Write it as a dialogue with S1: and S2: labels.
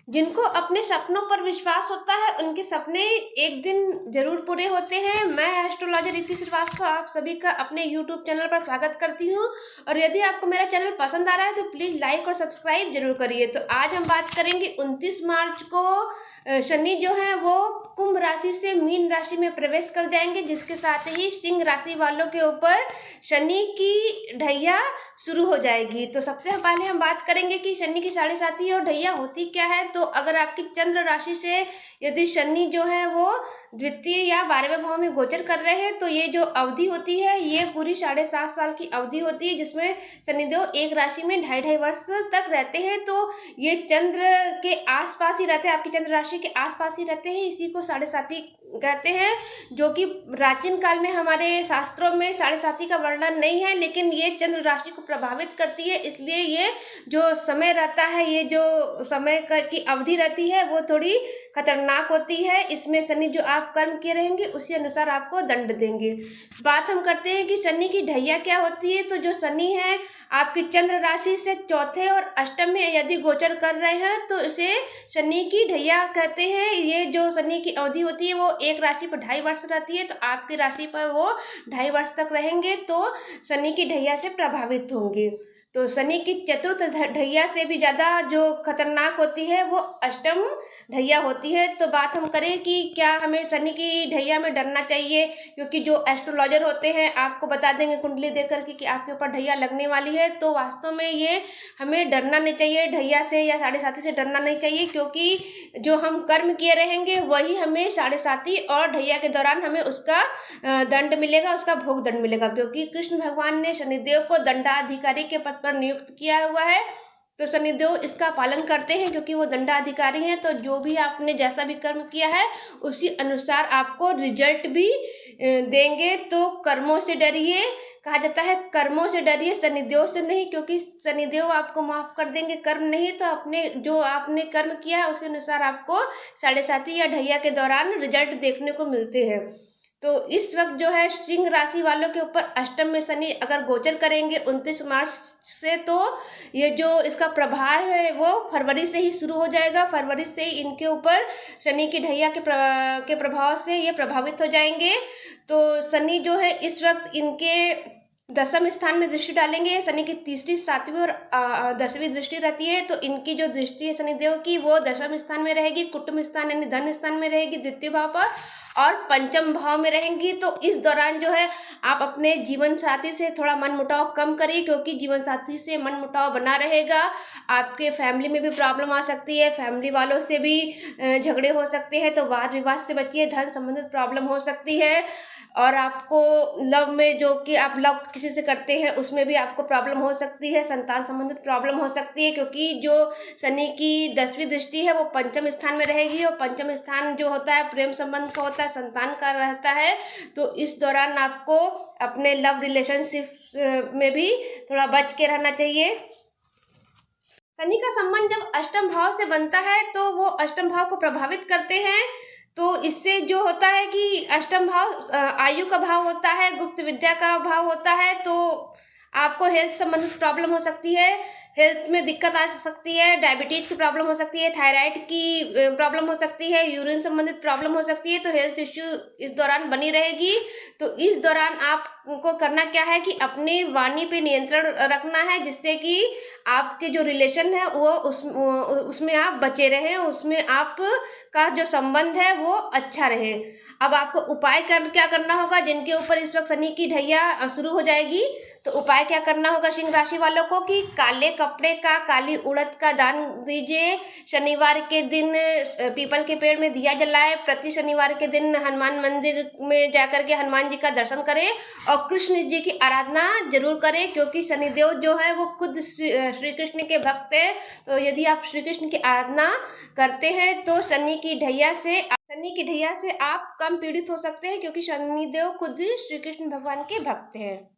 S1: जिनको अपने सपनों पर विश्वास होता है उनके सपने एक दिन जरूर पूरे होते हैं। मैं एस्ट्रोलॉजर रिद्धि श्रीवास्तव आप सभी का अपने यूट्यूब चैनल पर स्वागत करती हूँ। और यदि आपको मेरा चैनल पसंद आ रहा है तो प्लीज़ लाइक और सब्सक्राइब जरूर करिए। तो आज हम बात करेंगे 29 मार्च को शनि जो है वो कुंभ राशि से मीन राशि में प्रवेश कर जाएंगे, जिसके साथ ही सिंह राशि वालों के ऊपर शनि की ढैया शुरू हो जाएगी। तो सबसे पहले हम बात करेंगे कि शनि की साढ़े साती और ढैया होती क्या है। तो अगर आपकी चंद्र राशि से यदि शनि जो है वो द्वितीय या 12वें भाव में गोचर कर रहे हैं तो ये जो अवधि होती है ये पूरी 7.5 साल की अवधि होती है, जिसमें शनिदेव एक राशि में 2.5 वर्ष तक रहते हैं। तो ये चंद्र के आसपास ही रहते हैं, आपकी चंद्र राशि के आसपास ही रहते हैं। इसी को साढ़े साती कहते हैं, जो कि प्राचीन काल में हमारे शास्त्रों में साढ़े साती का वर्णन नहीं है, लेकिन ये चंद्र राशि को प्रभावित करती है। इसलिए ये जो समय रहता है, ये जो समय की अवधि रहती है वो थोड़ी खतरनाक होती है। इसमें शनि जो आप कर्म किए रहेंगे उसी अनुसार आपको दंड देंगे। बात हम करते हैं कि शनि की ढैया क्या होती है। तो जो शनि है आपकी चंद्र राशि से चौथे और अष्टम में यदि गोचर कर रहे हैं तो इसे शनि की ढैया कहते हैं। ये जो शनि की अवधि होती है वो एक राशि पर 2.5 वर्ष रहती है, तो आपकी राशि पर वो 2.5 वर्ष तक रहेंगे तो शनि की ढैया से प्रभावित होंगे। तो शनि की चतुर्थ ढैया से भी ज़्यादा जो खतरनाक होती है वो अष्टम ढैया होती है। तो बात हम करें कि क्या हमें शनि की ढैया में डरना चाहिए, क्योंकि जो एस्ट्रोलॉजर होते हैं आपको बता देंगे कुंडली देख करके कि आपके ऊपर ढैया लगने वाली है। तो वास्तव में ये हमें डरना नहीं चाहिए, ढैया से या साढ़े साती से डरना नहीं चाहिए, क्योंकि जो हम कर्म किए रहेंगे वही हमें साढ़े साती और ढैया के दौरान हमें उसका दंड मिलेगा, उसका भोग दंड मिलेगा। क्योंकि कृष्ण भगवान ने शनिदेव को दंडाधिकारी के पद पर नियुक्त किया हुआ है, तो शनिदेव इसका पालन करते हैं क्योंकि वो दंडाधिकारी हैं। तो जो भी आपने जैसा भी कर्म किया है उसी अनुसार आपको रिजल्ट भी देंगे। तो कर्मों से डरिए, कहा जाता है कर्मों से डरिए, शनिदेव से नहीं, क्योंकि शनिदेव आपको माफ कर देंगे। कर्म नहीं तो अपने जो आपने कर्म किया है उसी अनुसार आपको साढ़े साती या ढैया के दौरान रिजल्ट देखने को मिलते हैं। तो इस वक्त जो है सिंह राशि वालों के ऊपर अष्टम में शनि अगर गोचर करेंगे 29 मार्च से, तो ये जो इसका प्रभाव है वो फरवरी से ही शुरू हो जाएगा। फरवरी से ही इनके ऊपर शनि की ढैया के प्रभाव से ये प्रभावित हो जाएंगे। तो शनि जो है इस वक्त इनके 10वें स्थान में दृष्टि डालेंगे। शनि की तीसरी, 7वीं और 10वीं दृष्टि रहती है। तो इनकी जो दृष्टि है शनिदेव की वो 10वें स्थान में रहेगी, कुटुंब स्थान यानी धन स्थान में रहेगी, द्वितीय भाव पर, और पंचम भाव में रहेंगी। तो इस दौरान जो है आप अपने जीवन साथी से थोड़ा मनमुटाव कम करिए, क्योंकि जीवन साथी से मनमुटाव बना रहेगा। आपके फैमिली में भी प्रॉब्लम आ सकती है, फैमिली वालों से भी झगड़े हो सकते हैं, तो वाद विवाद से बचिए। धन संबंधित प्रॉब्लम हो सकती है। और आपको लव में, जो कि आप लव किसी से करते हैं उसमें भी आपको प्रॉब्लम हो सकती है, संतान संबंधित प्रॉब्लम हो सकती है, क्योंकि जो शनि की 10वीं दृष्टि है वो पंचम स्थान में रहेगी, और पंचम स्थान जो होता है प्रेम संबंध का होता है, संतान का रहता है। तो इस दौरान आपको अपने लव रिलेशनशिप में भी थोड़ा बच के रहना चाहिए। शनि का संबंध जब अष्टम भाव से बनता है तो वो अष्टम भाव को प्रभावित करते हैं। तो इससे जो होता है कि अष्टम भाव आयु का भाव होता है, गुप्त विद्या का भाव होता है। तो आपको हेल्थ संबंधित प्रॉब्लम हो सकती है, हेल्थ में दिक्कत आ सकती है, डायबिटीज की प्रॉब्लम हो सकती है, थायराइड की प्रॉब्लम हो सकती है, यूरिन संबंधित प्रॉब्लम हो सकती है। तो हेल्थ इश्यू इस दौरान बनी रहेगी। तो इस दौरान आपको करना क्या है कि अपनी वाणी पे नियंत्रण रखना है, जिससे कि आपके जो रिलेशन है वो उसमें आप बचे रहें, उसमें आप का जो संबंध है वो अच्छा रहे। अब आपको उपाय क्या करना होगा, जिनके ऊपर इस वक्त शनि की ढैया शुरू हो जाएगी, तो उपाय क्या करना होगा सिंह राशि वालों को कि काले कपड़े का, काली उड़द का दान दीजिए। शनिवार के दिन पीपल के पेड़ में दिया जलाए। प्रति शनिवार के दिन हनुमान मंदिर में जाकर के हनुमान जी का दर्शन करें और कृष्ण जी की आराधना जरूर करें, क्योंकि शनिदेव जो है वो खुद श्री कृष्ण के भक्त है। तो यदि आप श्री कृष्ण की आराधना करते हैं तो शनि की ढैया से आप कम पीड़ित हो सकते हैं, क्योंकि शनिदेव खुद श्री कृष्ण भगवान के भक्त हैं।